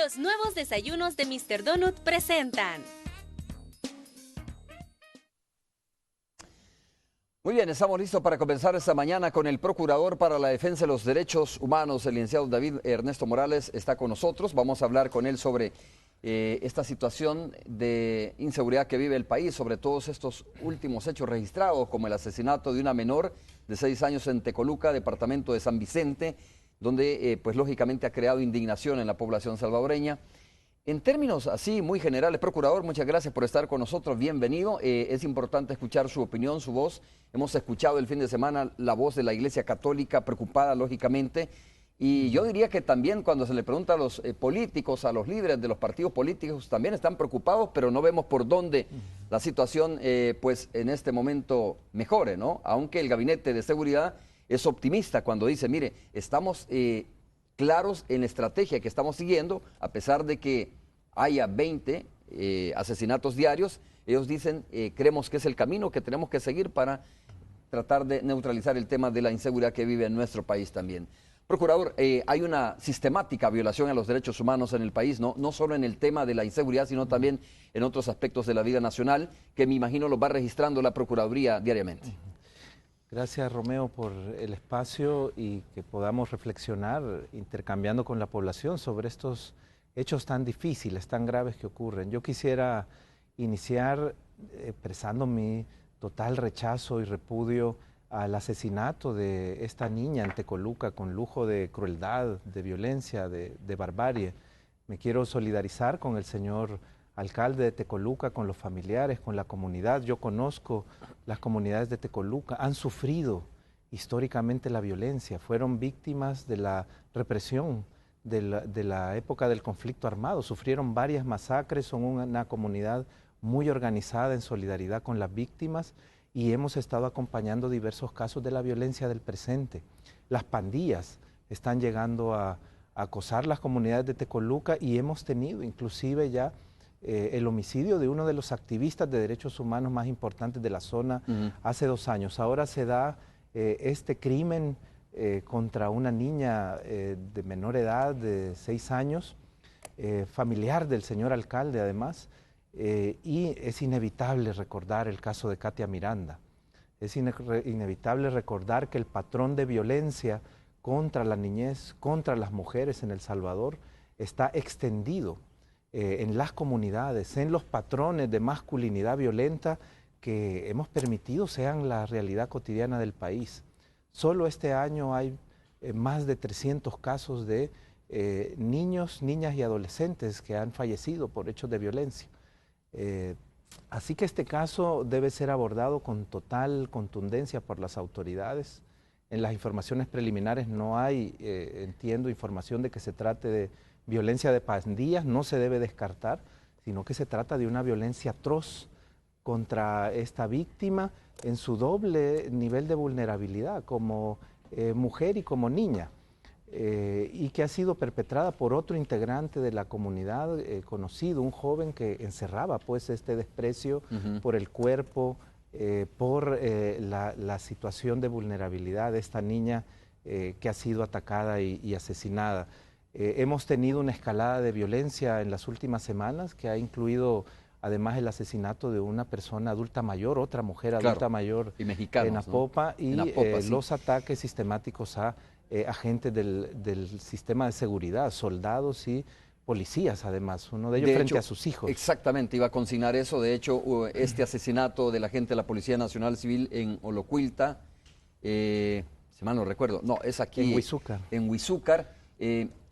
Los nuevos desayunos de Mr. Donut presentan. Muy bien, estamos listos para comenzar esta mañana con el Procurador para la Defensa de los Derechos Humanos, el licenciado David Ernesto Morales, está con nosotros. Vamos a hablar con él sobre esta situación de inseguridad que vive el país, sobre todos estos últimos hechos registrados, como el asesinato de una menor de 6 años en Tecoluca, departamento de San Vicente, donde pues lógicamente ha creado indignación en la población salvadoreña. En términos así muy generales, Procurador, muchas gracias por estar con nosotros, bienvenido. Es importante escuchar su opinión, su voz. Hemos escuchado el fin de semana la voz de la Iglesia Católica, preocupada lógicamente, y yo diría que también cuando se le pregunta a los políticos, a los líderes de los partidos políticos, también están preocupados, pero no vemos por dónde la situación pues en este momento mejore, ¿no? Aunque el Gabinete de Seguridad es optimista cuando dice, mire, estamos claros en la estrategia que estamos siguiendo, a pesar de que haya 20 asesinatos diarios, ellos dicen, creemos que es el camino que tenemos que seguir para tratar de neutralizar el tema de la inseguridad que vive en nuestro país también. Procurador, hay una sistemática violación a los derechos humanos en el país, no solo en el tema de la inseguridad, sino también en otros aspectos de la vida nacional, que me imagino lo va registrando la Procuraduría diariamente. Gracias, Romeo, por el espacio y que podamos reflexionar intercambiando con la población sobre estos hechos tan difíciles, tan graves que ocurren. Yo quisiera iniciar expresando mi total rechazo y repudio al asesinato de esta niña en Tecoluca con lujo de crueldad, de violencia, de barbarie. Me quiero solidarizar con el señor alcalde de Tecoluca, con los familiares, con la comunidad. Yo conozco las comunidades de Tecoluca, han sufrido históricamente la violencia, fueron víctimas de la represión de la época del conflicto armado, sufrieron varias masacres, son una comunidad muy organizada en solidaridad con las víctimas y hemos estado acompañando diversos casos de la violencia del presente. Las pandillas están llegando a acosar las comunidades de Tecoluca y hemos tenido inclusive ya el homicidio de uno de los activistas de derechos humanos más importantes de la zona hace 2 años. Ahora se da este crimen contra una niña de menor edad, de 6 años, familiar del señor alcalde además, y es inevitable recordar el caso de Katia Miranda. Es inevitable recordar que el patrón de violencia contra la niñez, contra las mujeres en El Salvador, está extendido en las comunidades, en los patrones de masculinidad violenta que hemos permitido sean la realidad cotidiana del país. Solo este año hay más de 300 casos de niños, niñas y adolescentes que han fallecido por hechos de violencia. Así que este caso debe ser abordado con total contundencia por las autoridades. En las informaciones preliminares no hay, entiendo, información de que se trate de violencia de pandillas, no se debe descartar, sino que se trata de una violencia atroz contra esta víctima en su doble nivel de vulnerabilidad, como mujer y como niña, y que ha sido perpetrada por otro integrante de la comunidad conocido, un joven que encerraba pues este desprecio por el cuerpo, por la situación de vulnerabilidad de esta niña que ha sido atacada y asesinada. Hemos tenido una escalada de violencia en las últimas semanas que ha incluido además el asesinato de una persona adulta mayor, otra mujer adulta mayor y mexicanos, en Apopa, ¿no? Y en Apopa, sí. Los ataques sistemáticos a agentes del sistema de seguridad, soldados y policías además, uno de ellos frente a sus hijos. Exactamente, iba a consignar eso. De hecho, este asesinato del agente de la Policía Nacional Civil en Olocuilta, si mal no recuerdo, no, es aquí en Huizúcar. En Huizúcar,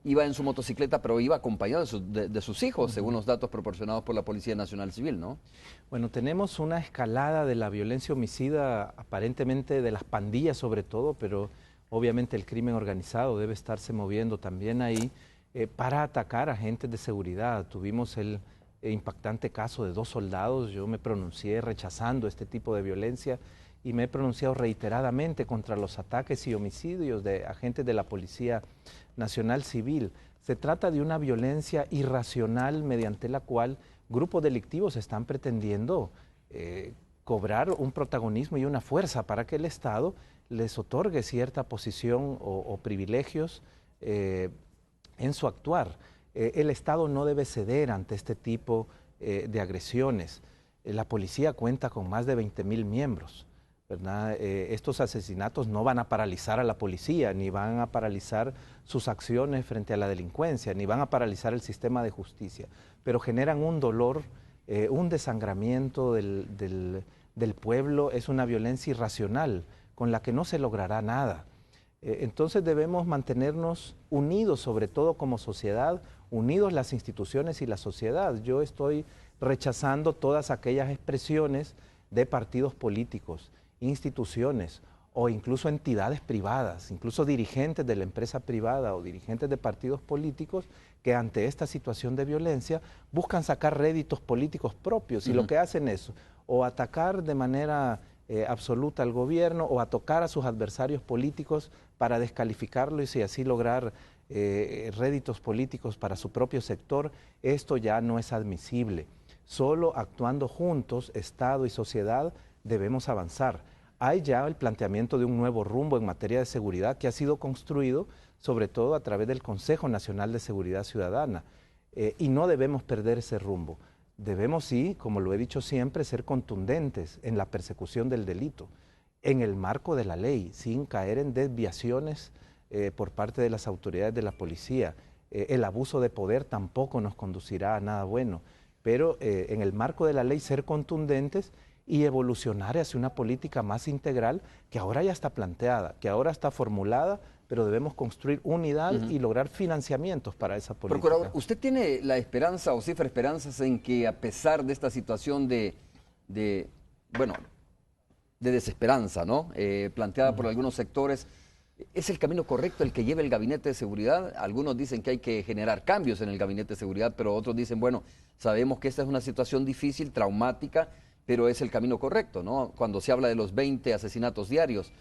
iba en su motocicleta, pero iba acompañado de sus hijos, según los datos proporcionados por la Policía Nacional Civil, ¿no? Bueno, tenemos una escalada de la violencia homicida, aparentemente de las pandillas sobre todo, pero obviamente el crimen organizado debe estarse moviendo también ahí para atacar a agentes de seguridad. Tuvimos el impactante caso de 2 soldados, yo me pronuncié rechazando este tipo de violencia y me he pronunciado reiteradamente contra los ataques y homicidios de agentes de la Policía Nacional Civil. Se trata de una violencia irracional mediante la cual grupos delictivos están pretendiendo cobrar un protagonismo y una fuerza para que el Estado les otorgue cierta posición o privilegios en su actuar. El Estado no debe ceder ante este tipo de agresiones. La policía cuenta con más de 20,000 miembros, ¿verdad? Estos asesinatos no van a paralizar a la policía, ni van a paralizar sus acciones frente a la delincuencia, ni van a paralizar el sistema de justicia, pero generan un dolor, un desangramiento del pueblo, es una violencia irracional con la que no se logrará nada. Entonces debemos mantenernos unidos, sobre todo como sociedad, unidos las instituciones y la sociedad. Yo estoy rechazando todas aquellas expresiones de partidos políticos, instituciones o incluso entidades privadas, incluso dirigentes de la empresa privada o dirigentes de partidos políticos que ante esta situación de violencia buscan sacar réditos políticos propios y lo que hacen es o atacar de manera absoluta al gobierno o a tocar a sus adversarios políticos para descalificarlo y así lograr réditos políticos para su propio sector. Esto ya no es admisible. Solo actuando juntos, Estado y sociedad, debemos avanzar. Hay ya el planteamiento de un nuevo rumbo en materia de seguridad que ha sido construido sobre todo a través del Consejo Nacional de Seguridad Ciudadana y no debemos perder ese rumbo. Debemos, sí, como lo he dicho siempre, ser contundentes en la persecución del delito, en el marco de la ley, sin caer en desviaciones por parte de las autoridades de la policía. El abuso de poder tampoco nos conducirá a nada bueno, pero en el marco de la ley ser contundentes y evolucionar hacia una política más integral que ahora ya está planteada, que ahora está formulada, pero debemos construir unidad y lograr financiamientos para esa política. Procurador, ¿usted tiene la esperanza o cifra esperanzas en que a pesar de esta situación de desesperanza, ¿no? Planteada por algunos sectores, ¿es el camino correcto el que lleva el Gabinete de Seguridad? Algunos dicen que hay que generar cambios en el Gabinete de Seguridad, pero otros dicen, bueno, sabemos que esta es una situación difícil, traumática, pero es el camino correcto, ¿no? Cuando se habla de los 20 asesinatos diarios,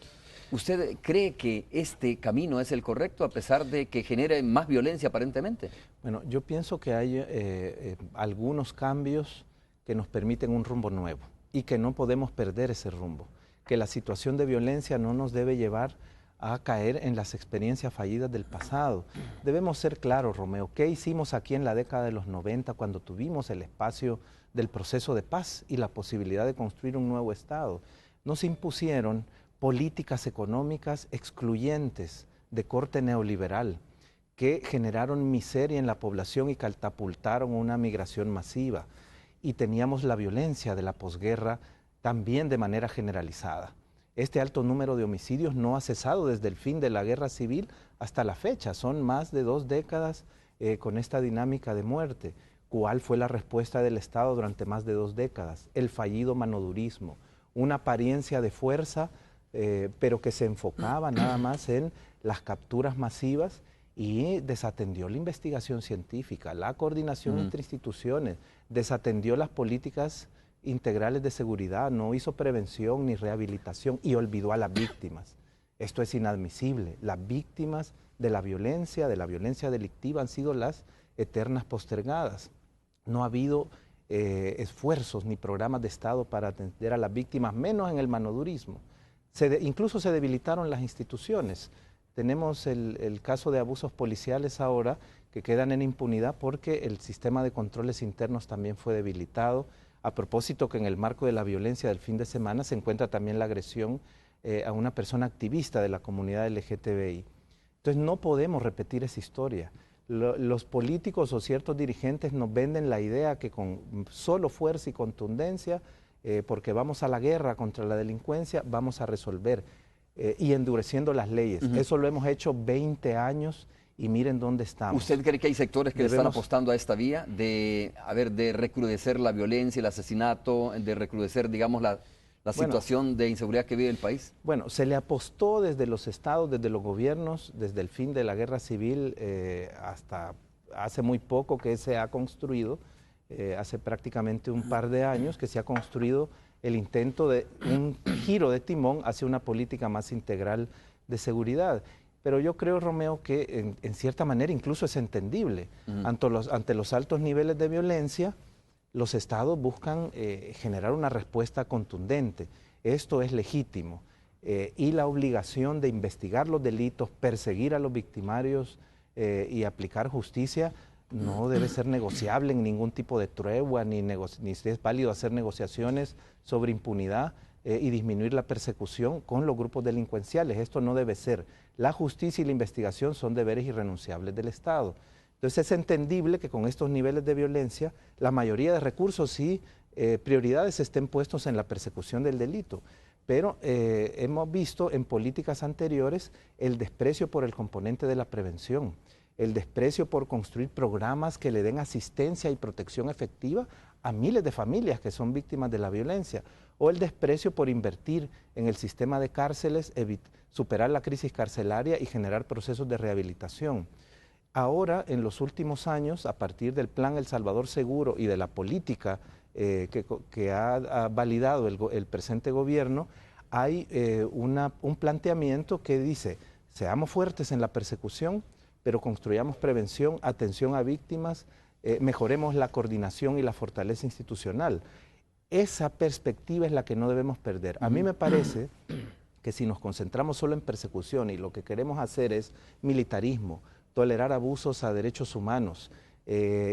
¿usted cree que este camino es el correcto a pesar de que genere más violencia aparentemente? Bueno, yo pienso que hay algunos cambios que nos permiten un rumbo nuevo y que no podemos perder ese rumbo, que la situación de violencia no nos debe llevar a caer en las experiencias fallidas del pasado. Debemos ser claros, Romeo, ¿qué hicimos aquí en la década de los 90 cuando tuvimos el espacio del proceso de paz y la posibilidad de construir un nuevo Estado? Nos impusieron políticas económicas excluyentes de corte neoliberal que generaron miseria en la población y catapultaron una migración masiva. Y teníamos la violencia de la posguerra también de manera generalizada. Este alto número de homicidios no ha cesado desde el fin de la guerra civil hasta la fecha. Son más de 2 décadas con esta dinámica de muerte. ¿Cuál fue la respuesta del Estado durante más de 2 décadas? El fallido manodurismo, una apariencia de fuerza, pero que se enfocaba nada más en las capturas masivas y desatendió la investigación científica, la coordinación entre instituciones, desatendió las políticas integrales de seguridad, no hizo prevención ni rehabilitación y olvidó a las víctimas. Esto es inadmisible. Las víctimas de la violencia delictiva han sido las eternas postergadas. No ha habido esfuerzos ni programas de Estado para atender a las víctimas, menos en el manodurismo. Incluso se debilitaron las instituciones. Tenemos el caso de abusos policiales ahora que quedan en impunidad porque el sistema de controles internos también fue debilitado. A propósito que en el marco de la violencia del fin de semana se encuentra también la agresión a una persona activista de la comunidad LGTBI. Entonces no podemos repetir esa historia. Los políticos o ciertos dirigentes nos venden la idea que con solo fuerza y contundencia, porque vamos a la guerra contra la delincuencia, vamos a resolver y endureciendo las leyes. Eso lo hemos hecho 20 años y miren dónde estamos. ¿Usted cree que hay sectores que están apostando a esta vía de recrudecer la violencia, el asesinato, de recrudecer, digamos, la situación de inseguridad que vive el país? Bueno, se le apostó desde los estados, desde los gobiernos, desde el fin de la guerra civil hasta hace muy poco que se ha construido, hace prácticamente un par de años que se ha construido el intento de un giro de timón hacia una política más integral de seguridad. Pero yo creo, Romeo, que en cierta manera incluso es entendible. Ante los altos niveles de violencia, los estados buscan generar una respuesta contundente. Esto es legítimo. Y la obligación de investigar los delitos, perseguir a los victimarios y aplicar justicia no debe ser negociable en ningún tipo de tregua, ni si es válido hacer negociaciones sobre impunidad y disminuir la persecución con los grupos delincuenciales. Esto no debe ser. La justicia y la investigación son deberes irrenunciables del Estado. Entonces es entendible que con estos niveles de violencia la mayoría de recursos y prioridades estén puestos en la persecución del delito. Pero hemos visto en políticas anteriores el desprecio por el componente de la prevención, el desprecio por construir programas que le den asistencia y protección efectiva a miles de familias que son víctimas de la violencia, o el desprecio por invertir en el sistema de cárceles, superar la crisis carcelaria y generar procesos de rehabilitación. Ahora, en los últimos años, a partir del Plan El Salvador Seguro y de la política que ha validado el presente gobierno, hay un planteamiento que dice, seamos fuertes en la persecución, pero construyamos prevención, atención a víctimas, mejoremos la coordinación y la fortaleza institucional. Esa perspectiva es la que no debemos perder. A mí me parece que si nos concentramos solo en persecución y lo que queremos hacer es militarismo, tolerar abusos a derechos humanos,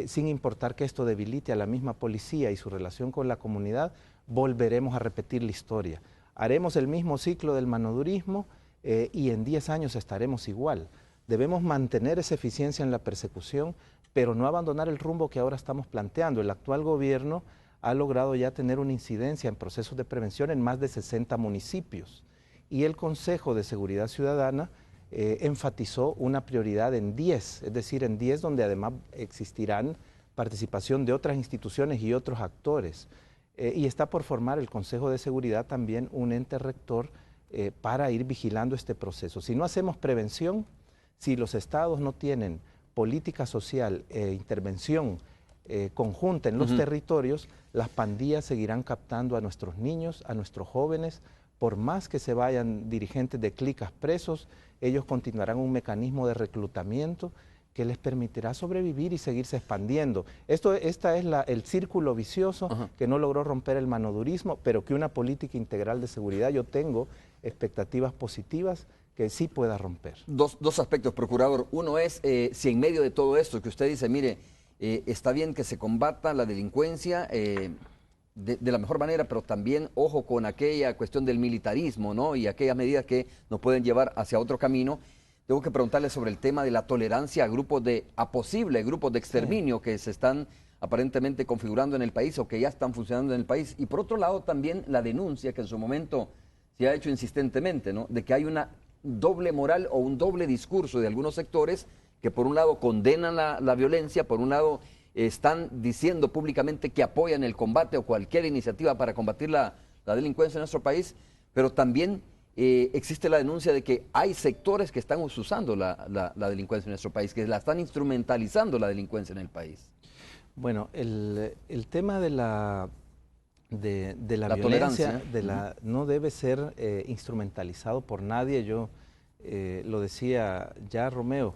sin importar que esto debilite a la misma policía y su relación con la comunidad, volveremos a repetir la historia. Haremos el mismo ciclo del manodurismo y en 10 años estaremos igual. Debemos mantener esa eficiencia en la persecución, pero no abandonar el rumbo que ahora estamos planteando. El actual gobierno ha logrado ya tener una incidencia en procesos de prevención en más de 60 municipios. Y el Consejo de Seguridad Ciudadana enfatizó una prioridad en 10, es decir, en 10 donde además existirán participación de otras instituciones y otros actores. Y está por formar el Consejo de Seguridad también un ente rector para ir vigilando este proceso. Si no hacemos prevención, si los estados no tienen política social e intervención conjunta en los territorios, las pandillas seguirán captando a nuestros niños, a nuestros jóvenes. Por más que se vayan dirigentes de clicas presos, ellos continuarán un mecanismo de reclutamiento que les permitirá sobrevivir y seguirse expandiendo. Esta es el círculo vicioso que no logró romper el manodurismo, pero que una política integral de seguridad, yo tengo expectativas positivas que sí pueda romper. Dos aspectos, procurador. Uno es si en medio de todo esto que usted dice, mire, está bien que se combata la delincuencia de la mejor manera, pero también ojo con aquella cuestión del militarismo, ¿no? Y aquellas medidas que nos pueden llevar hacia otro camino. Tengo que preguntarle sobre el tema de la tolerancia a posibles grupos de exterminio que se están aparentemente configurando en el país o que ya están funcionando en el país. Y por otro lado también la denuncia que en su momento se ha hecho insistentemente, ¿no? De que hay una doble moral o un doble discurso de algunos sectores que por un lado condenan la violencia, por un lado están diciendo públicamente que apoyan el combate o cualquier iniciativa para combatir la delincuencia en nuestro país, pero también existe la denuncia de que hay sectores que están usando la delincuencia en nuestro país, que la están instrumentalizando la delincuencia en el país. Bueno, el tema de la violencia no debe ser instrumentalizado por nadie. Yo lo decía ya Romeo,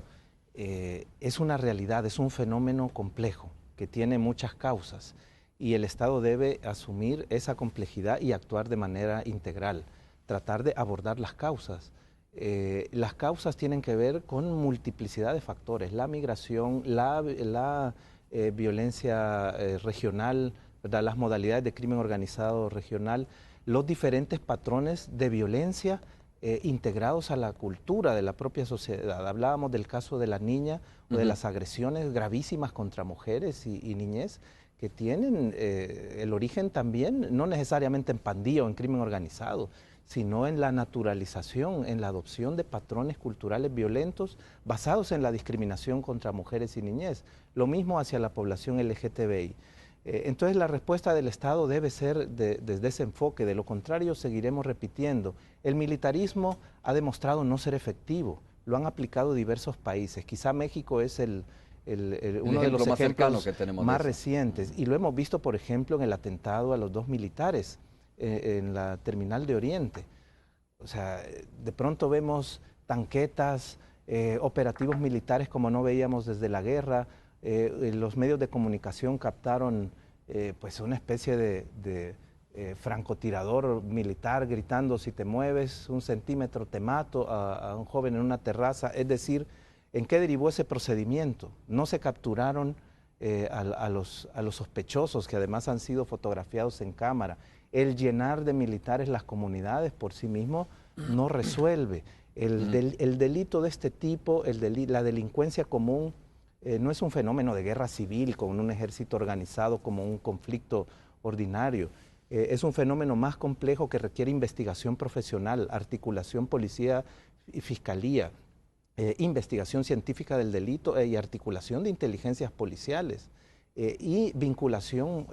es una realidad, es un fenómeno complejo que tiene muchas causas y el Estado debe asumir esa complejidad y actuar de manera integral, tratar de abordar las causas. Las causas tienen que ver con multiplicidad de factores, la migración, la violencia regional, ¿verdad? Las modalidades de crimen organizado regional, los diferentes patrones de violencia integrados a la cultura de la propia sociedad. Hablábamos del caso de la niña o de las agresiones gravísimas contra mujeres y niñez que tienen el origen también, no necesariamente en pandilla o en crimen organizado, sino en la naturalización, en la adopción de patrones culturales violentos basados en la discriminación contra mujeres y niñez. Lo mismo hacia la población LGTBI. Entonces la respuesta del Estado debe ser desde ese enfoque, de lo contrario seguiremos repitiendo. El militarismo ha demostrado no ser efectivo, lo han aplicado diversos países, quizá México es uno de los ejemplos más recientes, y lo hemos visto por ejemplo en el atentado a los 2 militares en la terminal de Oriente. O sea, de pronto vemos tanquetas, operativos militares como no veíamos desde la guerra. Los medios de comunicación captaron pues una especie de francotirador militar gritando: si te mueves 1 centímetro te mato, a un joven en una terraza. Es decir, ¿En qué derivó ese procedimiento? No se capturaron a los sospechosos, que además han sido fotografiados en cámara. El llenar de militares las comunidades por sí mismo no resuelve. El delito de este tipo, la delincuencia común, no es un fenómeno de guerra civil con un ejército organizado como un conflicto ordinario. Es un fenómeno más complejo que requiere investigación profesional, articulación policía y fiscalía, investigación científica del delito y articulación de inteligencias policiales y vinculación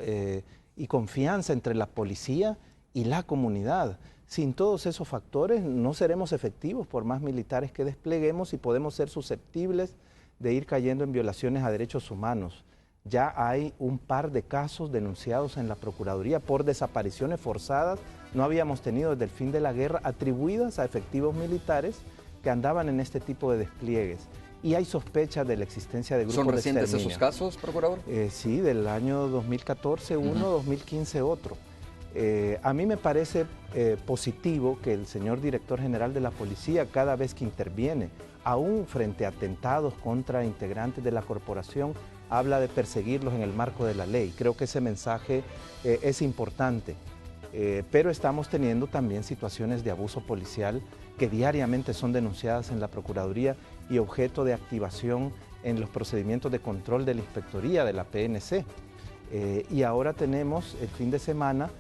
y confianza entre la policía y la comunidad. Sin todos esos factores no seremos efectivos por más militares que despleguemos y podemos ser susceptibles de ir cayendo en violaciones a derechos humanos. Ya hay un par de casos denunciados en la Procuraduría por desapariciones forzadas, no habíamos tenido desde el fin de la guerra, atribuidas a efectivos militares que andaban en este tipo de despliegues. Y hay sospechas de la existencia de grupos de exterminio. ¿Son recientes esos casos, procurador? Sí, del año 2014 uno, 2015 otro. A mí me parece positivo que el señor director general de la policía, cada vez que interviene, aún frente a atentados contra integrantes de la corporación, habla de perseguirlos en el marco de la ley. Creo que ese mensaje es importante, pero estamos teniendo también situaciones de abuso policial que diariamente son denunciadas en la Procuraduría y objeto de activación en los procedimientos de control de la Inspectoría de la PNC. Y ahora tenemos el fin de semana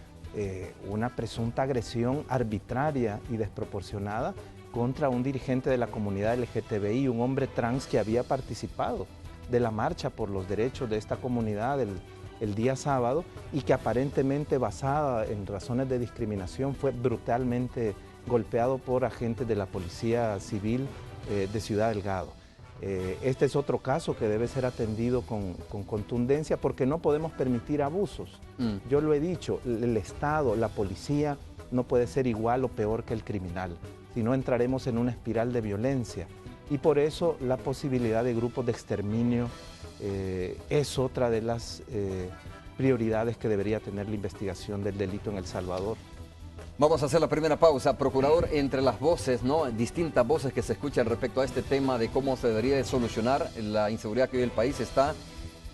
una presunta agresión arbitraria y desproporcionada contra un dirigente de la comunidad LGTBI, un hombre trans que había participado de la marcha por los derechos de esta comunidad el día sábado y que aparentemente, basada en razones de discriminación, fue brutalmente golpeado por agentes de la Policía Civil de Ciudad Delgado. Este es otro caso que debe ser atendido con contundencia porque no podemos permitir abusos. Yo lo he dicho, el Estado, la policía no puede ser igual o peor que el criminal, si no entraremos en una espiral de violencia. Y por eso la posibilidad de grupos de exterminio es otra de las prioridades que debería tener la investigación del delito en El Salvador. Vamos a hacer la primera pausa. Procurador, entre las voces, distintas voces que se escuchan respecto a este tema de cómo se debería de solucionar la inseguridad que vive el país, está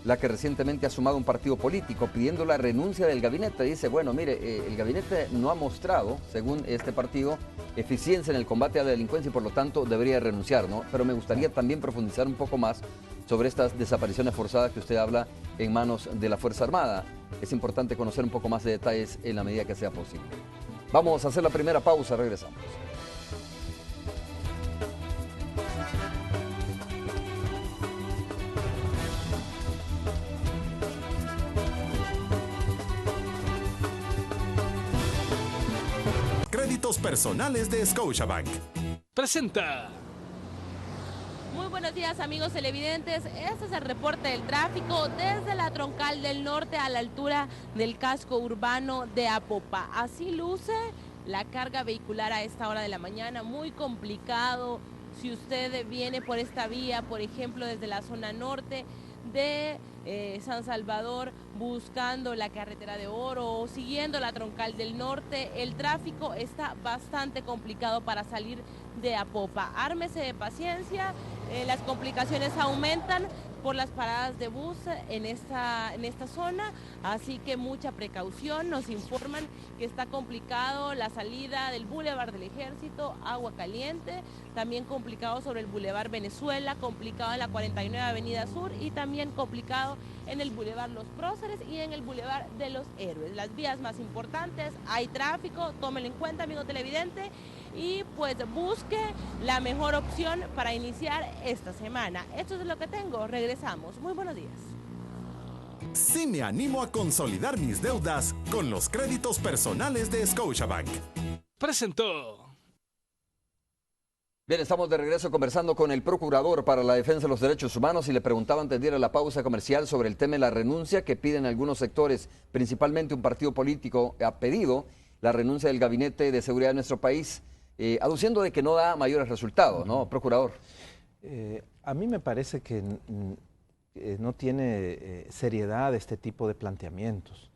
la que recientemente ha sumado un partido político pidiendo la renuncia del gabinete. Dice, bueno, mire, el gabinete no ha mostrado, según este partido, eficiencia en el combate a la delincuencia y por lo tanto debería renunciar, ¿no? Pero me gustaría también profundizar un poco más sobre estas desapariciones forzadas que usted habla en manos de la Fuerza Armada. Es importante conocer un poco más de detalles en la medida que sea posible. Vamos a hacer la primera pausa, regresamos. Créditos personales de Scotiabank presenta. Muy buenos días, amigos televidentes. Este es el reporte del tráfico desde la Troncal del Norte a la altura del casco urbano de Apopa. Así luce la carga vehicular a esta hora de la mañana, muy complicado. Si usted viene por esta vía, por ejemplo, desde la zona norte de San Salvador, buscando la carretera de Oro o siguiendo la Troncal del Norte, el tráfico está bastante complicado para salir de Apopa. Ármese de paciencia, las complicaciones aumentan por las paradas de bus en esta zona, así que mucha precaución. Nos informan que está complicado la salida del Boulevard del Ejército, Agua Caliente, también complicado sobre el Boulevard Venezuela, complicado en la 49 Avenida Sur y también complicado en el Boulevard Los Próceres y en el Boulevard de los Héroes. Las vías más importantes, hay tráfico, tómenlo en cuenta, amigo televidente, y pues busque la mejor opción para iniciar esta semana. Esto es lo que tengo, regresamos. Muy buenos días. Sí me animo a consolidar mis deudas con los créditos personales de Scotiabank. Presentó. Bien, estamos de regreso conversando con el Procurador para la Defensa de los Derechos Humanos y le preguntaba antes de ir a la pausa comercial sobre el tema de la renuncia que piden algunos sectores, principalmente un partido político ha pedido la renuncia del Gabinete de Seguridad de nuestro país, aduciendo de que no da mayores resultados, ¿no, Procurador? A mí me parece que no tiene seriedad este tipo de planteamientos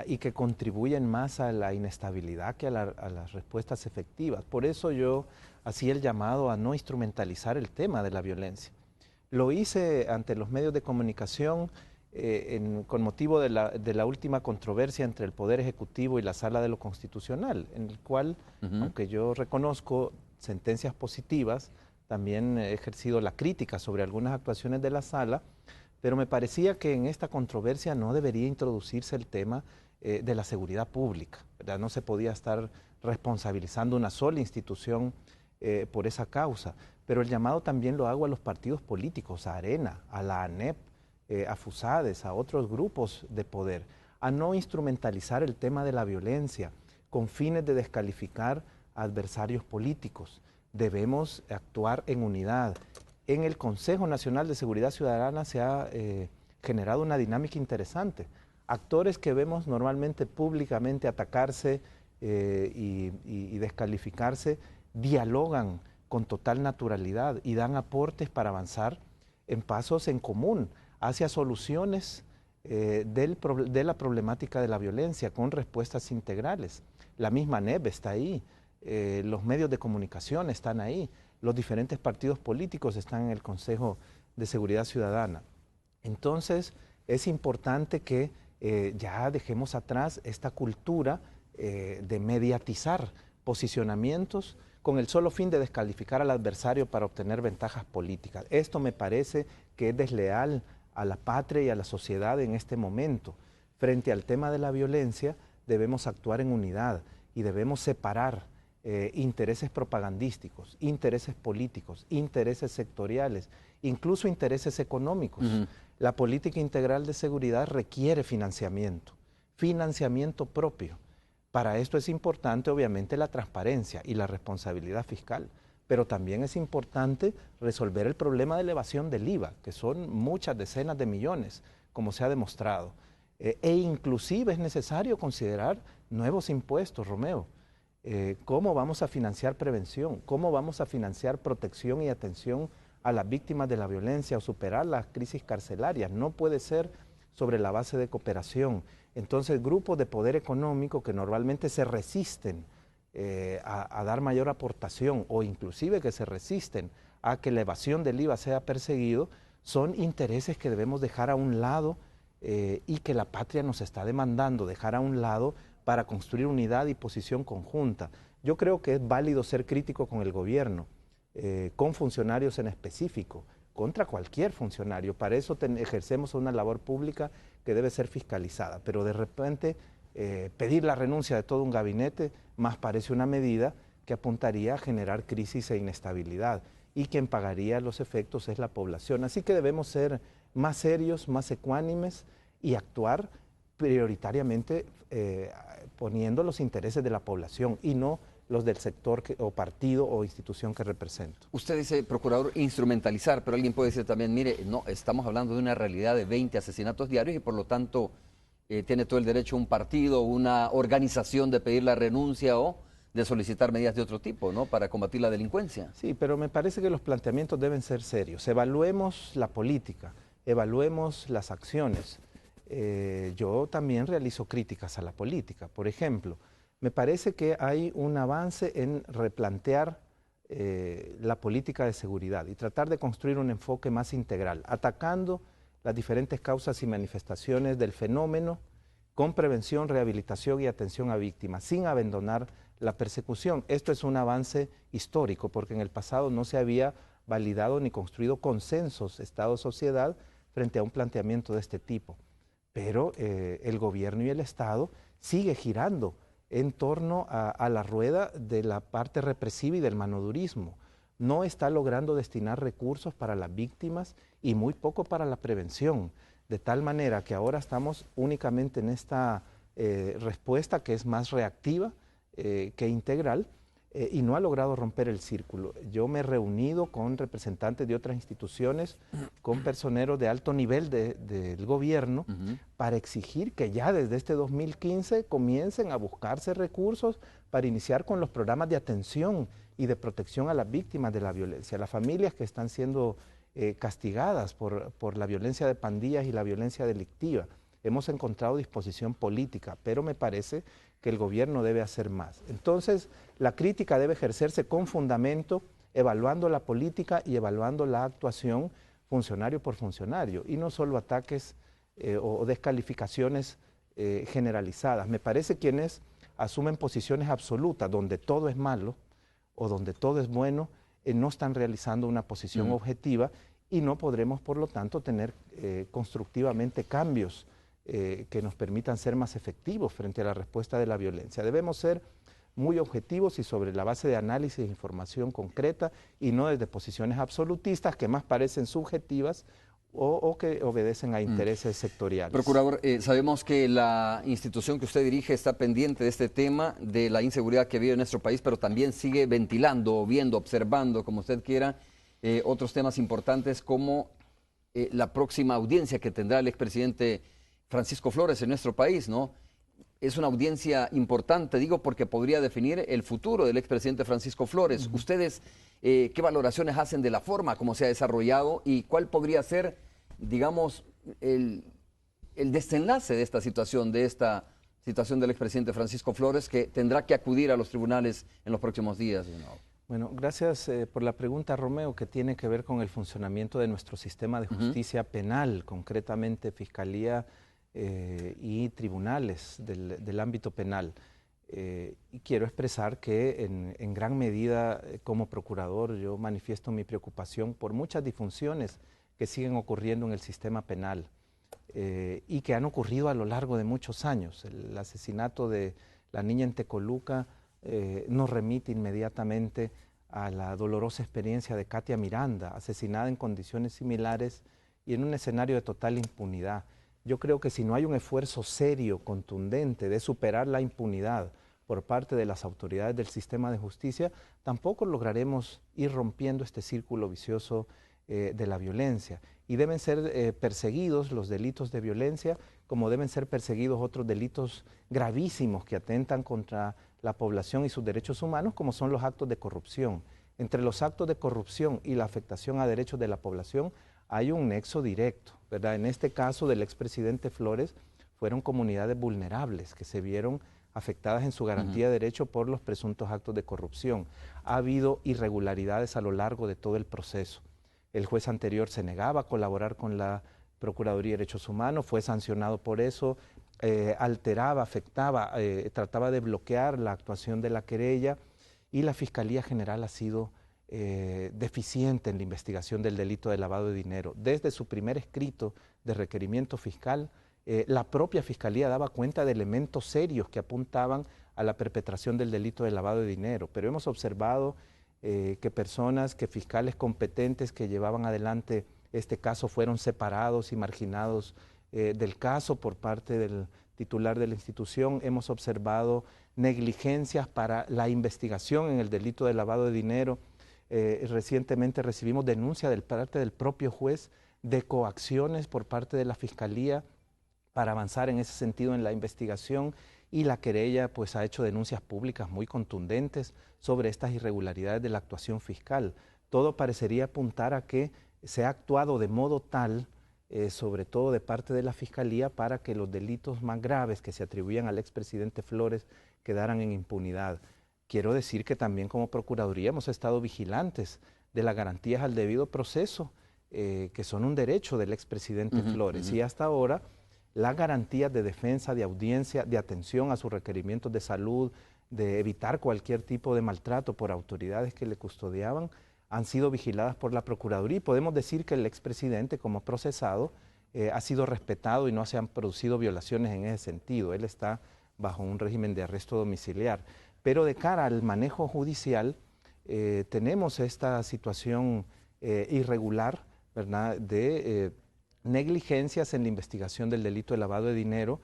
y que contribuyen más a la inestabilidad que a las respuestas efectivas. Por eso yo hacía el llamado a no instrumentalizar el tema de la violencia. Lo hice ante los medios de comunicación con motivo de la última controversia entre el Poder Ejecutivo y la Sala de lo Constitucional, en el cual, aunque yo reconozco sentencias positivas, también he ejercido la crítica sobre algunas actuaciones de la Sala, pero me parecía que en esta controversia no debería introducirse el tema de la seguridad pública, ¿verdad? No se podía estar responsabilizando una sola institución por esa causa, pero el llamado también lo hago a los partidos políticos, a Arena, a la ANEP, a FUSADES, a otros grupos de poder, a no instrumentalizar el tema de la violencia con fines de descalificar a adversarios políticos. Debemos actuar en unidad. En el Consejo Nacional de Seguridad Ciudadana se ha generado una dinámica interesante. Actores que vemos normalmente públicamente atacarse y descalificarse, dialogan con total naturalidad y dan aportes para avanzar en pasos en común hacia soluciones de la problemática de la violencia con respuestas integrales. La misma ANEP está ahí, los medios de comunicación están ahí, los diferentes partidos políticos están en el Consejo de Seguridad Ciudadana. Entonces, es importante que ya dejemos atrás esta cultura de mediatizar posicionamientos con el solo fin de descalificar al adversario para obtener ventajas políticas. Esto me parece que es desleal a la patria y a la sociedad en este momento. Frente al tema de la violencia, debemos actuar en unidad y debemos separar intereses propagandísticos, intereses políticos, intereses sectoriales, incluso intereses económicos. La política integral de seguridad requiere financiamiento propio. Para esto es importante, obviamente, la transparencia y la responsabilidad fiscal, pero también es importante resolver el problema de elevación del IVA, que son muchas decenas de millones, como se ha demostrado. E inclusive es necesario considerar nuevos impuestos, Romeo. ¿Cómo vamos a financiar prevención? ¿Cómo vamos a financiar protección y atención a las víctimas de la violencia o superar las crisis carcelarias? No puede ser sobre la base de cooperación. Entonces, grupos de poder económico que normalmente se resisten a dar mayor aportación o inclusive que se resisten a que la evasión del IVA sea perseguido, son intereses que debemos dejar a un lado y que la patria nos está demandando dejar a un lado para construir unidad y posición conjunta. Yo creo que es válido ser crítico con el gobierno, con funcionarios en específico, contra cualquier funcionario. Para eso ejercemos una labor pública que debe ser fiscalizada, pero de repente pedir la renuncia de todo un gabinete más parece una medida que apuntaría a generar crisis e inestabilidad, y quien pagaría los efectos es la población. Así que debemos ser más serios, más ecuánimes y actuar prioritariamente poniendo los intereses de la población y no los del sector o partido o institución que represento. Usted dice, procurador, instrumentalizar, pero alguien puede decir también, mire, no, estamos hablando de una realidad de 20 asesinatos diarios y por lo tanto tiene todo el derecho un partido, una organización de pedir la renuncia o de solicitar medidas de otro tipo, ¿no?, para combatir la delincuencia. Sí, pero me parece que los planteamientos deben ser serios. Evaluemos la política, evaluemos las acciones. Yo también realizo críticas a la política. Por ejemplo, me parece que hay un avance en replantear la política de seguridad y tratar de construir un enfoque más integral, atacando las diferentes causas y manifestaciones del fenómeno con prevención, rehabilitación y atención a víctimas, sin abandonar la persecución. Esto es un avance histórico porque en el pasado no se había validado ni construido consensos Estado-sociedad frente a un planteamiento de este tipo. Pero el gobierno y el Estado sigue girando en torno a la rueda de la parte represiva y del manodurismo. No está logrando destinar recursos para las víctimas y muy poco para la prevención, de tal manera que ahora estamos únicamente en esta respuesta que es más reactiva que integral y no ha logrado romper el círculo. Yo me he reunido con representantes de otras instituciones, con personeros de alto nivel del gobierno, para exigir que ya desde este 2015 comiencen a buscarse recursos para iniciar con los programas de atención y de protección a las víctimas de la violencia, las familias que están siendo castigadas por la violencia de pandillas y la violencia delictiva. Hemos encontrado disposición política, pero me parece que el gobierno debe hacer más. Entonces, la crítica debe ejercerse con fundamento, evaluando la política y evaluando la actuación funcionario por funcionario, y no solo ataques o descalificaciones generalizadas. Me parece quienes asumen posiciones absolutas donde todo es malo o donde todo es bueno, no están realizando una posición objetiva, y no podremos, por lo tanto, tener constructivamente cambios que nos permitan ser más efectivos frente a la respuesta de la violencia. Debemos ser muy objetivos y sobre la base de análisis e información concreta, y no desde posiciones absolutistas que más parecen subjetivas o que obedecen a intereses sectoriales. Procurador, sabemos que la institución que usted dirige está pendiente de este tema, de la inseguridad que vive en nuestro país, pero también sigue ventilando, viendo, observando, como usted quiera, otros temas importantes como la próxima audiencia que tendrá el expresidente Francisco Flores en nuestro país, ¿no? Es una audiencia importante, digo, porque podría definir el futuro del expresidente Francisco Flores. ¿Ustedes qué valoraciones hacen de la forma como se ha desarrollado y cuál podría ser, digamos, el desenlace de esta situación del expresidente Francisco Flores, que tendrá que acudir a los tribunales en los próximos días? Bueno, gracias por la pregunta, Romeo, que tiene que ver con el funcionamiento de nuestro sistema de justicia penal, concretamente Fiscalía y tribunales del ámbito penal. Y quiero expresar que en gran medida, como procurador, yo manifiesto mi preocupación por muchas disfunciones que siguen ocurriendo en el sistema penal y que han ocurrido a lo largo de muchos años. El asesinato de la niña en Tecoluca nos remite inmediatamente a la dolorosa experiencia de Katia Miranda, asesinada en condiciones similares y en un escenario de total impunidad. Yo creo que si no hay un esfuerzo serio, contundente, de superar la impunidad por parte de las autoridades del sistema de justicia, tampoco lograremos ir rompiendo este círculo vicioso de la violencia. Y deben ser perseguidos los delitos de violencia, como deben ser perseguidos otros delitos gravísimos que atentan contra la población y sus derechos humanos, como son los actos de corrupción. Entre los actos de corrupción y la afectación a derechos de la población hay un nexo directo, ¿verdad? En este caso del expresidente Flores, fueron comunidades vulnerables que se vieron afectadas en su garantía de derecho por los presuntos actos de corrupción. Ha habido irregularidades a lo largo de todo el proceso. El juez anterior se negaba a colaborar con la Procuraduría de Derechos Humanos, fue sancionado por eso, alteraba, afectaba, trataba de bloquear la actuación de la querella, y la Fiscalía General ha sido deficiente en la investigación del delito de lavado de dinero. Desde su primer escrito de requerimiento fiscal, la propia Fiscalía daba cuenta de elementos serios que apuntaban a la perpetración del delito de lavado de dinero, pero hemos observado que fiscales competentes que llevaban adelante este caso fueron separados y marginados del caso por parte del titular de la institución. Hemos observado negligencias para la investigación en el delito de lavado de dinero. Recientemente recibimos denuncia de parte del propio juez de coacciones por parte de la Fiscalía para avanzar en ese sentido en la investigación, y la querella pues ha hecho denuncias públicas muy contundentes sobre estas irregularidades de la actuación fiscal. Todo parecería apuntar a que se ha actuado de modo tal, sobre todo de parte de la Fiscalía, para que los delitos más graves que se atribuían al expresidente Flores quedaran en impunidad. Quiero decir que también como Procuraduría hemos estado vigilantes de las garantías al debido proceso, que son un derecho del expresidente Flores, y hasta ahora las garantías de defensa, de audiencia, de atención a sus requerimientos de salud, de evitar cualquier tipo de maltrato por autoridades que le custodiaban, han sido vigiladas por la Procuraduría, y podemos decir que el expresidente como procesado ha sido respetado y no se han producido violaciones en ese sentido. Él está bajo un régimen de arresto domiciliar. Pero de cara al manejo judicial, tenemos esta situación irregular, ¿verdad?, de negligencias en la investigación del delito de lavado de dinero,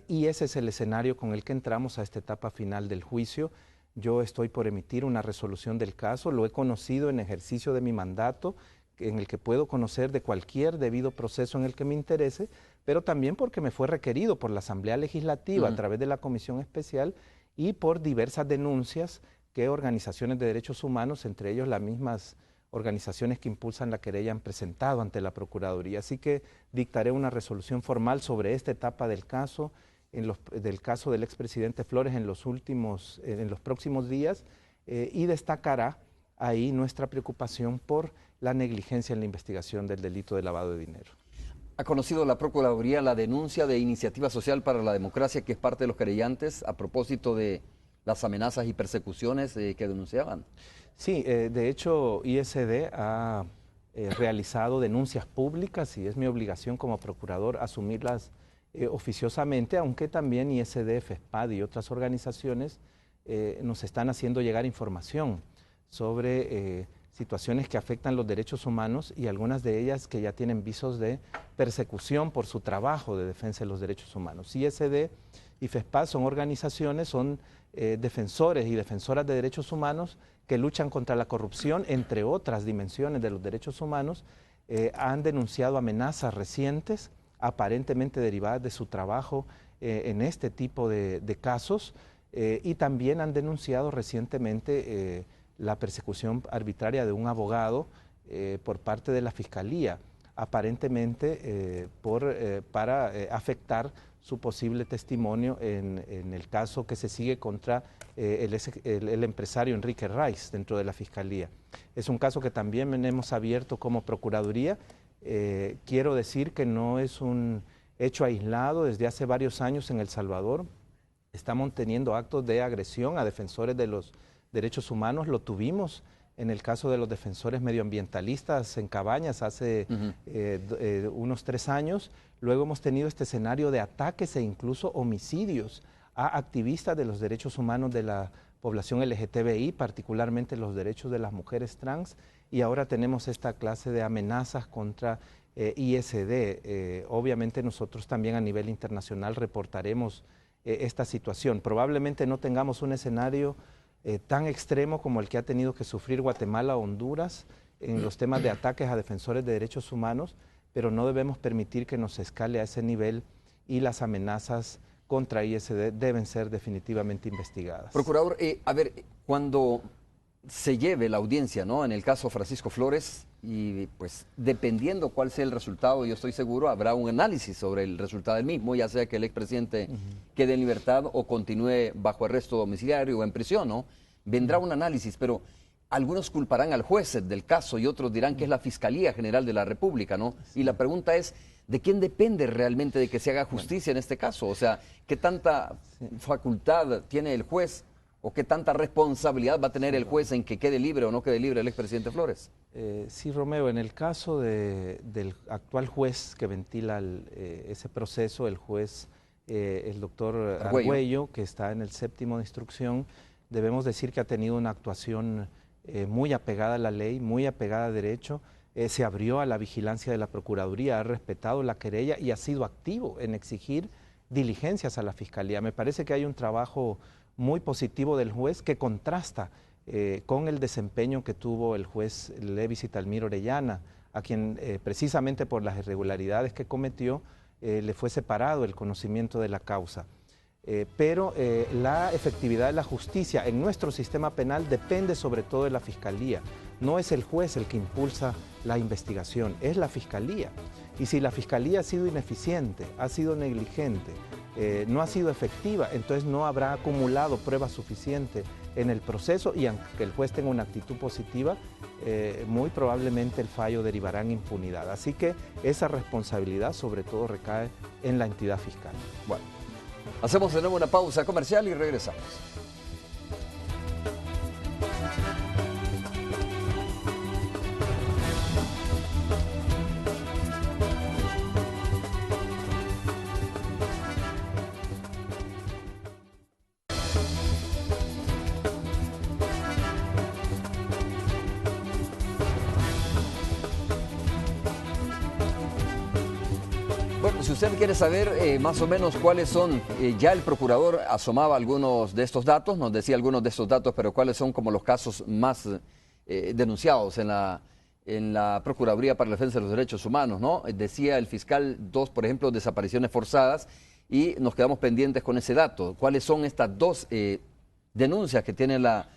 y ese es el escenario con el que entramos a esta etapa final del juicio. Yo estoy por emitir una resolución del caso, lo he conocido en ejercicio de mi mandato, en el que puedo conocer de cualquier debido proceso en el que me interese, pero también porque me fue requerido por la Asamblea Legislativa a través de la Comisión Especial y por diversas denuncias que organizaciones de derechos humanos, entre ellos las mismas organizaciones que impulsan la querella, han presentado ante la Procuraduría. Así que dictaré una resolución formal sobre esta etapa del caso, del caso del expresidente Flores en los próximos días, y destacará ahí nuestra preocupación por la negligencia en la investigación del delito de lavado de dinero. ¿Ha conocido la Procuraduría la denuncia de Iniciativa Social para la Democracia, que es parte de los querellantes, a propósito de las amenazas y persecuciones que denunciaban? Sí, de hecho, ISD ha realizado denuncias públicas y es mi obligación como procurador asumirlas oficiosamente, aunque también ISD, FESPAD y otras organizaciones nos están haciendo llegar información sobre situaciones que afectan los derechos humanos y algunas de ellas que ya tienen visos de persecución por su trabajo de defensa de los derechos humanos. ISD y FESPAD son organizaciones, son defensores y defensoras de derechos humanos que luchan contra la corrupción, entre otras dimensiones de los derechos humanos. Han denunciado amenazas recientes, aparentemente derivadas de su trabajo en este tipo de casos, y también han denunciado recientemente la persecución arbitraria de un abogado por parte de la Fiscalía, aparentemente para afectar su posible testimonio en el caso que se sigue contra el empresario Enrique Rice dentro de la Fiscalía. Es un caso que también hemos abierto como Procuraduría. Quiero decir que no es un hecho aislado. Desde hace varios años en El Salvador estamos teniendo actos de agresión a defensores de los derechos humanos. Lo tuvimos en el caso de los defensores medioambientalistas en Cabañas hace unos 3 años. Luego hemos tenido este escenario de ataques e incluso homicidios a activistas de los derechos humanos de la población LGTBI, particularmente los derechos de las mujeres trans, y ahora tenemos esta clase de amenazas contra ISD. Obviamente nosotros también a nivel internacional reportaremos esta situación. Probablemente no tengamos un escenario tan extremo como el que ha tenido que sufrir Guatemala o Honduras en los temas de ataques a defensores de derechos humanos, pero no debemos permitir que nos escale a ese nivel y las amenazas contra ISD deben ser definitivamente investigadas. Procurador, a ver, cuando se lleve la audiencia, ¿no?, en el caso Francisco Flores, y pues dependiendo cuál sea el resultado, yo estoy seguro habrá un análisis sobre el resultado del mismo, ya sea que el expresidente quede en libertad o continúe bajo arresto domiciliario o en prisión, ¿no? Vendrá un análisis, pero algunos culparán al juez del caso y otros dirán que es la Fiscalía General de la República, ¿no? Y la pregunta es, ¿de quién depende realmente de que se haga justicia en este caso? O sea, ¿qué tanta facultad tiene el juez o qué tanta responsabilidad va a tener el juez en que quede libre o no quede libre el expresidente Flores? Sí, Romeo, en el caso del actual juez que ventila ese proceso, el juez, el doctor Argüello, que está en el 7º de instrucción, debemos decir que ha tenido una actuación muy apegada a la ley, muy apegada a derecho. Se abrió a la vigilancia de la Procuraduría, ha respetado la querella y ha sido activo en exigir diligencias a la Fiscalía. Me parece que hay un trabajo muy positivo del juez que contrasta con el desempeño que tuvo el juez Levis Italmir Orellana, a quien precisamente por las irregularidades que cometió le fue separado el conocimiento de la causa. Pero la efectividad de la justicia en nuestro sistema penal depende sobre todo de la Fiscalía. No es el juez el que impulsa la investigación, es la Fiscalía. Y si la Fiscalía ha sido ineficiente, ha sido negligente, no ha sido efectiva, entonces no habrá acumulado prueba suficiente en el proceso y aunque el juez tenga una actitud positiva, muy probablemente el fallo derivará en impunidad. Así que esa responsabilidad sobre todo recae en la entidad fiscal. Bueno, hacemos de nuevo una pausa comercial y regresamos. Bueno, si usted quiere saber más o menos cuáles son, ya el procurador asomaba algunos de estos datos, nos decía algunos de estos datos, pero cuáles son como los casos más denunciados en la Procuraduría para la Defensa de los Derechos Humanos, ¿no? Decía el fiscal 2, por ejemplo, desapariciones forzadas, y nos quedamos pendientes con ese dato. ¿Cuáles son estas 2 denuncias que tiene la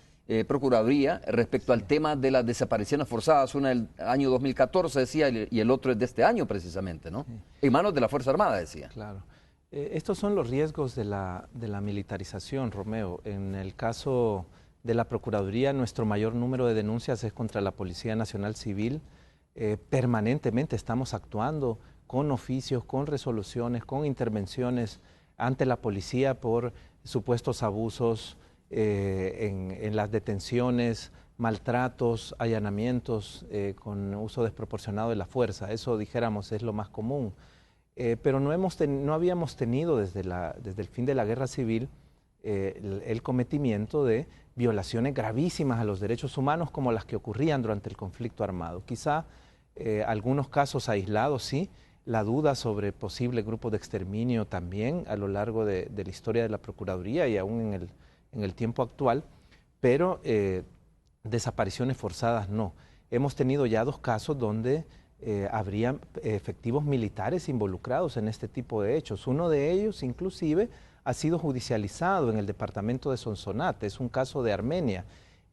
Procuraduría respecto al tema de las desapariciones forzadas? Una del año 2014, decía, y el otro es de este año precisamente, ¿no? En manos de la Fuerza Armada, decía. Claro. Estos son los riesgos de la militarización, Romeo. En el caso de la Procuraduría, nuestro mayor número de denuncias es contra la Policía Nacional Civil, permanentemente estamos actuando con oficios, con resoluciones, con intervenciones ante la policía por supuestos abusos en las detenciones, maltratos, allanamientos con uso desproporcionado de la fuerza. Eso, dijéramos, es lo más común. Pero no habíamos tenido desde el fin de la guerra civil el cometimiento de violaciones gravísimas a los derechos humanos como las que ocurrían durante el conflicto armado. Quizá algunos casos aislados, sí, la duda sobre posible grupo de exterminio también a lo largo de la historia de la Procuraduría y aún en el tiempo actual, pero desapariciones forzadas no. Hemos tenido ya 2 casos donde habrían efectivos militares involucrados en este tipo de hechos. Uno de ellos, inclusive, ha sido judicializado en el departamento de Sonsonate, es un caso de Armenia.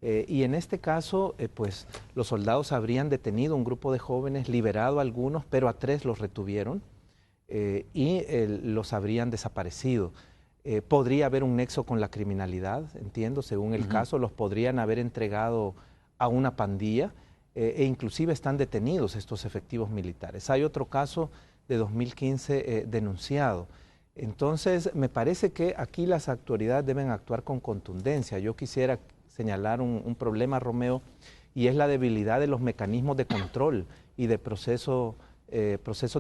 Y en este caso, pues los soldados habrían detenido un grupo de jóvenes, liberado a algunos, pero a 3 los retuvieron y los habrían desaparecido. Podría haber un nexo con la criminalidad, entiendo, según el caso, los podrían haber entregado a una pandilla e inclusive están detenidos estos efectivos militares. Hay otro caso de 2015 denunciado. Entonces, me parece que aquí las autoridades deben actuar con contundencia. Yo quisiera señalar un problema, Romeo, y es la debilidad de los mecanismos de control y de procesos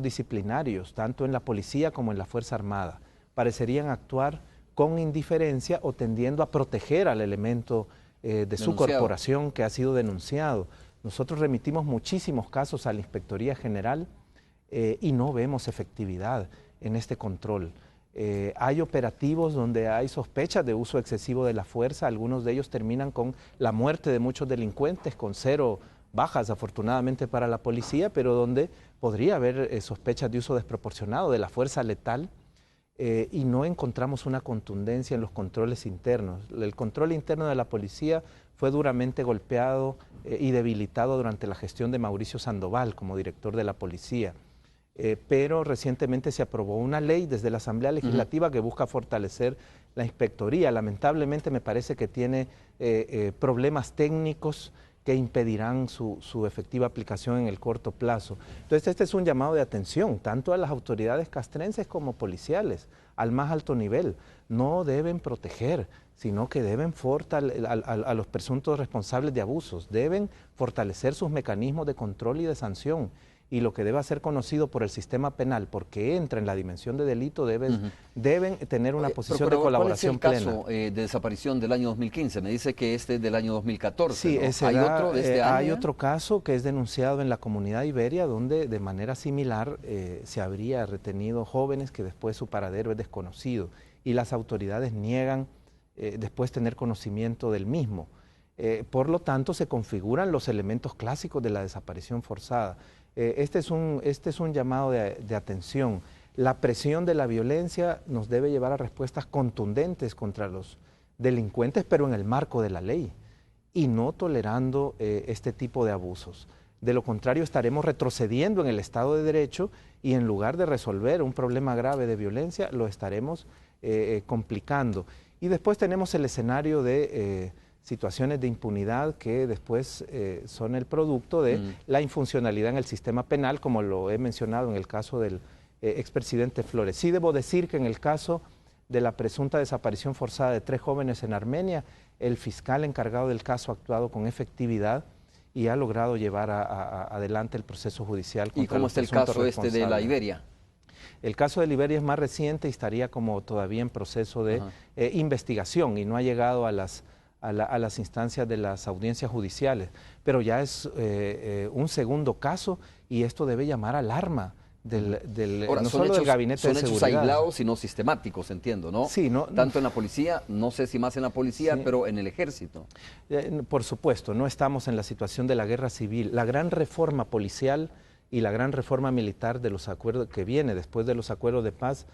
disciplinarios, tanto en la policía como en la Fuerza Armada. Parecerían actuar con indiferencia o tendiendo a proteger al elemento de su corporación que ha sido denunciado. Nosotros remitimos muchísimos casos a la Inspectoría General y no vemos efectividad en este control. Hay operativos donde hay sospechas de uso excesivo de la fuerza, algunos de ellos terminan con la muerte de muchos delincuentes, con 0 bajas afortunadamente para la policía, pero donde podría haber sospechas de uso desproporcionado de la fuerza letal y no encontramos una contundencia en los controles internos. El control interno de la policía fue duramente golpeado y debilitado durante la gestión de Mauricio Sandoval como director de la policía. Pero recientemente se aprobó una ley desde la Asamblea Legislativa que busca fortalecer la inspectoría. Lamentablemente me parece que tiene problemas técnicos que impedirán su efectiva aplicación en el corto plazo. Entonces este es un llamado de atención, tanto a las autoridades castrenses como policiales, al más alto nivel. No deben proteger, sino que deben a los presuntos responsables de abusos, deben fortalecer sus mecanismos de control y de sanción. Y lo que debe ser conocido por el sistema penal, porque entra en la dimensión de delito, deben tener una posición de colaboración plena. ¿Cuál es el caso de desaparición del año 2015? Me dice que este es del año 2014. Sí, ¿no? ¿Hay otro de este año? Hay otro caso que es denunciado en la comunidad Iberia, donde de manera similar se habría retenido jóvenes que después su paradero es desconocido y las autoridades niegan después tener conocimiento del mismo. Por lo tanto, se configuran los elementos clásicos de la desaparición forzada. Este es un llamado de atención. La presión de la violencia nos debe llevar a respuestas contundentes contra los delincuentes, pero en el marco de la ley y no tolerando este tipo de abusos. De lo contrario, estaremos retrocediendo en el Estado de Derecho y en lugar de resolver un problema grave de violencia, lo estaremos complicando. Y después tenemos el escenario de situaciones de impunidad que después son el producto de la infuncionalidad en el sistema penal, como lo he mencionado en el caso del expresidente Flores. Sí debo decir que en el caso de la presunta desaparición forzada de 3 jóvenes en Armenia, el fiscal encargado del caso ha actuado con efectividad y ha logrado llevar adelante el proceso judicial contra ¿Y cómo está el caso de la Iberia? El caso de Iberia es más reciente y estaría como todavía en proceso de investigación y no ha llegado a las instancias de las audiencias judiciales, pero ya es un segundo caso y esto debe llamar alarma Ahora, no solo del Gabinete de Seguridad. Son hechos aislados y no sistemáticos, entiendo, ¿no? Sí, tanto en la policía, no sé si más en la policía, pero en el ejército. Por supuesto, no estamos en la situación de la guerra civil. La gran reforma policial y la gran reforma militar de los acuerdos que viene después de los acuerdos de paz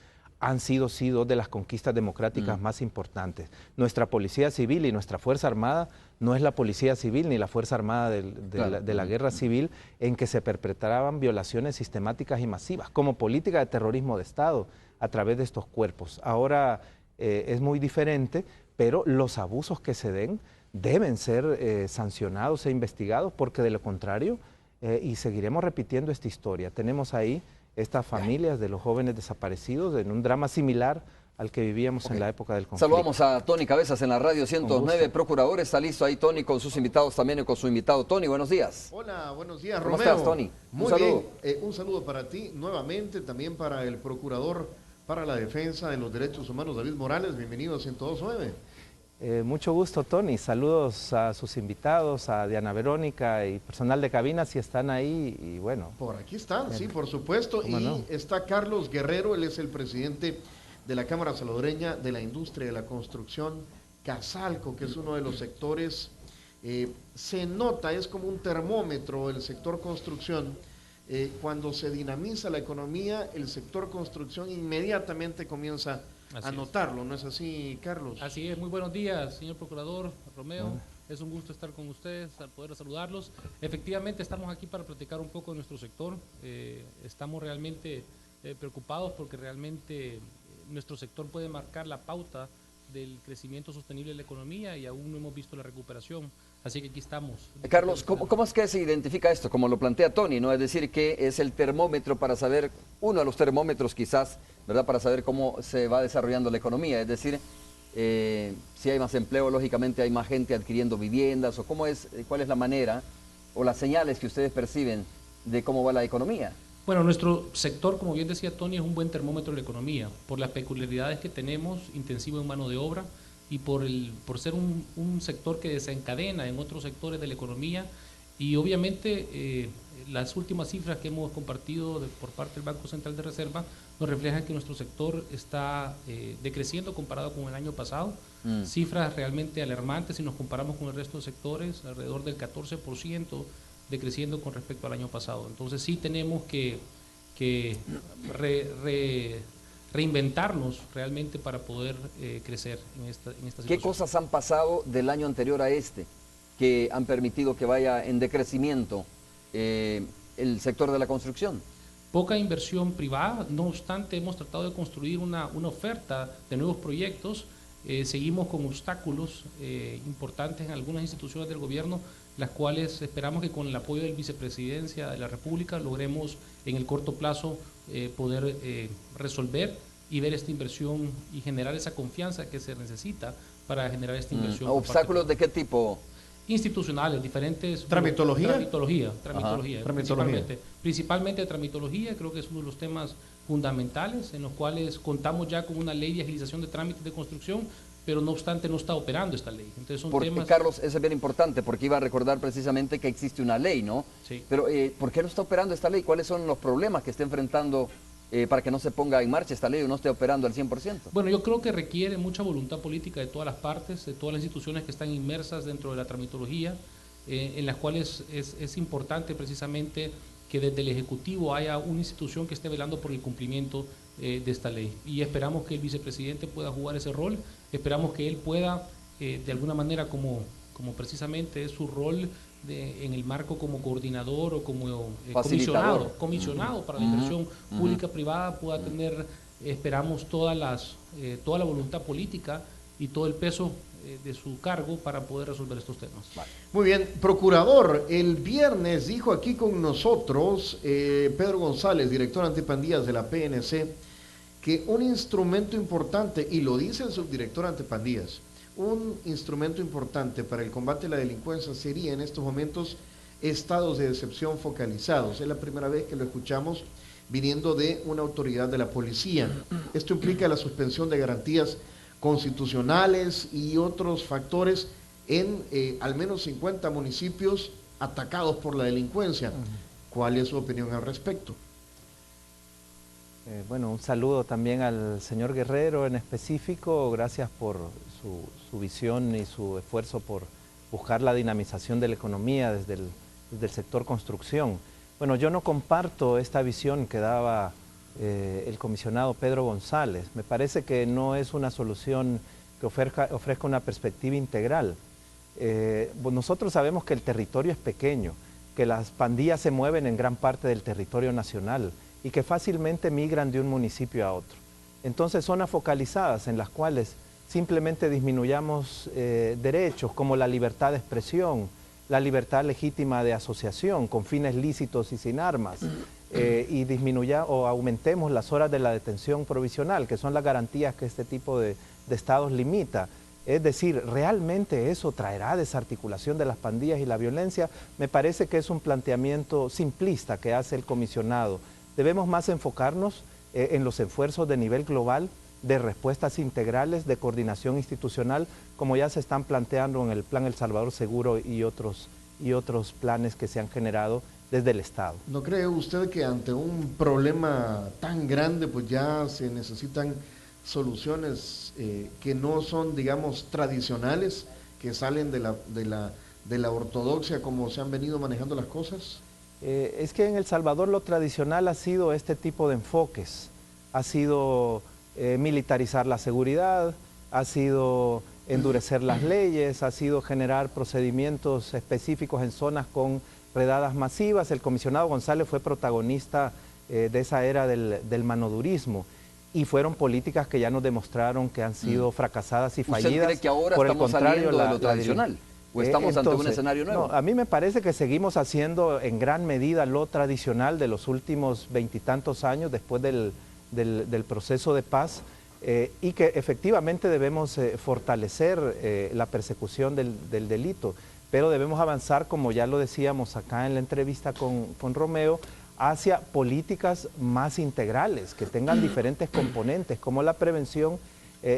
han sido de las conquistas democráticas más importantes. Nuestra policía civil y nuestra Fuerza Armada no es la policía civil ni la Fuerza Armada de la guerra civil en que se perpetraban violaciones sistemáticas y masivas como política de terrorismo de Estado a través de estos cuerpos. Ahora es muy diferente, pero los abusos que se den deben ser sancionados e investigados porque de lo contrario y seguiremos repitiendo esta historia. Tenemos ahí estas familias de los jóvenes desaparecidos en un drama similar al que vivíamos en la época del conflicto. Saludamos a Tony Cabezas en la radio 109, procurador. Está listo ahí Tony con sus invitados también y con su invitado. Tony, buenos días. Hola, buenos días, ¿Cómo Romeo. estás, Tony? Muy bien, un saludo para ti nuevamente, también para el procurador para la defensa de los derechos humanos, David Morales. Bienvenido a 102.9. Mucho gusto, Tony. Saludos a sus invitados, a Diana Verónica y personal de cabina, si están ahí, y bueno. Por aquí están, sí, por supuesto. Y no, está Carlos Guerrero, él es el presidente de la Cámara Salvadoreña de la Industria de la Construcción, Casalco, que es uno de los sectores, se nota, es como un termómetro el sector construcción. Cuando se dinamiza la economía, el sector construcción inmediatamente comienza a notarlo, ¿no es así, Carlos? Así es, muy buenos días, señor procurador Romeo. Es un gusto estar con ustedes, al poder saludarlos. Efectivamente, estamos aquí para platicar un poco de nuestro sector. Estamos realmente preocupados porque realmente nuestro sector puede marcar la pauta del crecimiento sostenible de la economía y aún no hemos visto la recuperación. Así que aquí estamos. Carlos, ¿cómo es que se identifica esto? Como lo plantea Tony, ¿no? Es decir, que es el termómetro para saber, uno de los termómetros quizás, ¿verdad? Para saber cómo se va desarrollando la economía. Es decir, si hay más empleo, lógicamente hay más gente adquiriendo viviendas, o cuál es la manera o las señales que ustedes perciben de cómo va la economía. Bueno, nuestro sector, como bien decía Tony, es un buen termómetro de la economía, por las peculiaridades que tenemos, intensivo en mano de obra, y por ser un sector que desencadena en otros sectores de la economía, y obviamente las últimas cifras que hemos compartido por parte del Banco Central de Reserva nos reflejan que nuestro sector está decreciendo comparado con el año pasado, cifras realmente alarmantes si nos comparamos con el resto de sectores, alrededor del 14%, decreciendo con respecto al año pasado. Entonces sí tenemos que reinventarnos realmente para poder crecer en esta situación. ¿Qué cosas han pasado del año anterior a este que han permitido que vaya en decrecimiento el sector de la construcción? Poca inversión privada, no obstante hemos tratado de construir una oferta de nuevos proyectos. Seguimos con obstáculos importantes en algunas instituciones del gobierno, las cuales esperamos que con el apoyo de la Vicepresidencia de la República logremos en el corto plazo poder resolver y ver esta inversión y generar esa confianza que se necesita para generar esta inversión. ¿Obstáculos de qué tipo? Institucionales, diferentes. ¿Tramitología? Principalmente tramitología, creo que es uno de los temas fundamentales en los cuales contamos ya con una ley de agilización de trámites de construcción, pero no obstante no está operando esta ley. Entonces son temas... Carlos, eso es bien importante porque iba a recordar precisamente que existe una ley, ¿no? Sí. Pero ¿por qué no está operando esta ley? ¿Cuáles son los problemas que está enfrentando para que no se ponga en marcha esta ley o no esté operando al 100%? Bueno, yo creo que requiere mucha voluntad política de todas las partes, de todas las instituciones que están inmersas dentro de la tramitología, en las cuales es importante precisamente que desde el Ejecutivo haya una institución que esté velando por el cumplimiento de esta ley. Y esperamos que el vicepresidente pueda jugar ese rol, esperamos que él pueda, de alguna manera, como precisamente es su rol en el marco como coordinador o como comisionado para la inversión pública-privada, pueda tener, esperamos, toda la voluntad política y todo el peso de su cargo para poder resolver estos temas. Muy bien, procurador, el viernes dijo aquí con nosotros Pedro González, director antipandillas de la PNC, que un instrumento importante, y lo dice el subdirector antipandillas, un instrumento importante para el combate a la delincuencia sería en estos momentos estados de excepción focalizados. Es la primera vez que lo escuchamos viniendo de una autoridad de la policía. Esto implica la suspensión de garantías constitucionales y otros factores en al menos 50 municipios atacados por la delincuencia. ¿Cuál es su opinión al respecto? Bueno, un saludo también al señor Guerrero en específico. Gracias por su visión y su esfuerzo por buscar la dinamización de la economía desde el sector construcción. Bueno, yo no comparto esta visión que daba el comisionado Pedro González. Me parece que no es una solución que ofrezca una perspectiva integral. Nosotros sabemos que el territorio es pequeño, que las pandillas se mueven en gran parte del territorio nacional y que fácilmente migran de un municipio a otro. Entonces, zonas focalizadas en las cuales simplemente disminuyamos derechos como la libertad de expresión, la libertad legítima de asociación con fines lícitos y sin armas, y disminuya o aumentemos las horas de la detención provisional, que son las garantías que este tipo de estados limita. Es decir, ¿realmente eso traerá desarticulación de las pandillas y la violencia? Me parece que es un planteamiento simplista que hace el comisionado. Debemos más enfocarnos en los esfuerzos de nivel global, de respuestas integrales, de coordinación institucional, como ya se están planteando en el Plan El Salvador Seguro y otros planes que se han generado desde el Estado. ¿No cree usted que ante un problema tan grande, pues ya se necesitan soluciones que no son, digamos, tradicionales, que salen de la ortodoxia como se han venido manejando las cosas? Es que en El Salvador lo tradicional ha sido este tipo de enfoques, ha sido militarizar la seguridad, ha sido endurecer las leyes, ha sido generar procedimientos específicos en zonas con redadas masivas. El comisionado González fue protagonista de esa era del manodurismo, y fueron políticas que ya nos demostraron que han sido fracasadas y fallidas. ¿Usted cree que ahora por estamos saliendo de lo tradicional? ¿O estamos ante un escenario nuevo? No, a mí me parece que seguimos haciendo en gran medida lo tradicional de los últimos 20 y tantos años después del proceso de paz, y que efectivamente debemos fortalecer la persecución del delito, pero debemos avanzar, como ya lo decíamos acá en la entrevista con Romeo, hacia políticas más integrales, que tengan diferentes componentes, como la prevención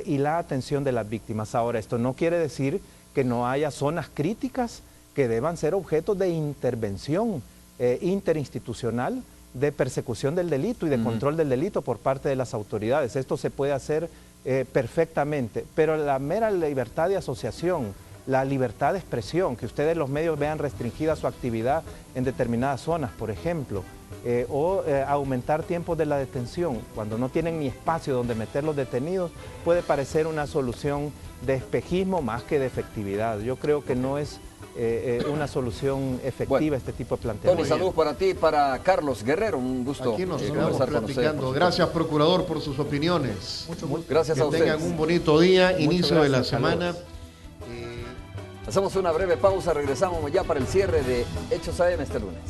y la atención de las víctimas. Ahora, esto no quiere decir que no haya zonas críticas que deban ser objetos de intervención interinstitucional, de persecución del delito y de control del delito por parte de las autoridades. Esto se puede hacer perfectamente, pero la mera libertad de asociación, la libertad de expresión, que ustedes los medios vean restringida su actividad en determinadas zonas, por ejemplo, aumentar tiempos de la detención, cuando no tienen ni espacio donde meter los detenidos, puede parecer una solución de espejismo más que de efectividad. Yo creo que no es una solución efectiva este tipo de planteamiento. Tony, saludos para ti y para Carlos Guerrero, un gusto Aquí nos estamos conversar con platicando. usted. Gracias, procurador, por sus opiniones. Gracias a que ustedes. tengan un bonito día, inicio de la gracias, semana. Hacemos una breve pausa, regresamos ya para el cierre de Hechos AM este lunes.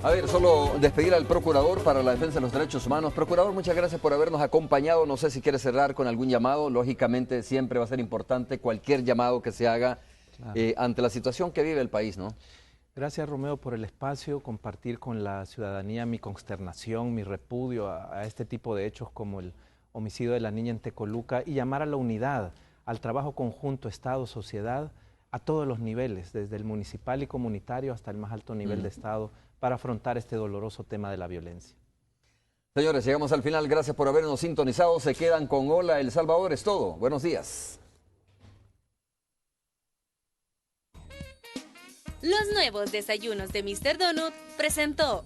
A ver, solo despedir al procurador para la defensa de los derechos humanos. Procurador, muchas gracias por habernos acompañado. No sé si quiere cerrar con algún llamado. Lógicamente siempre va a ser importante cualquier llamado que se haga ante la situación que vive el país, ¿no? Gracias, Romeo, por el espacio, compartir con la ciudadanía mi consternación, mi repudio a este tipo de hechos como el homicidio de la niña en Tecoluca, y llamar a la unidad, al trabajo conjunto, Estado, sociedad, a todos los niveles, desde el municipal y comunitario hasta el más alto nivel de Estado, para afrontar este doloroso tema de la violencia. Señores, llegamos al final. Gracias por habernos sintonizado. Se quedan con Hola El Salvador. Es todo. Buenos días. Los nuevos desayunos de Mr. Donut presentó.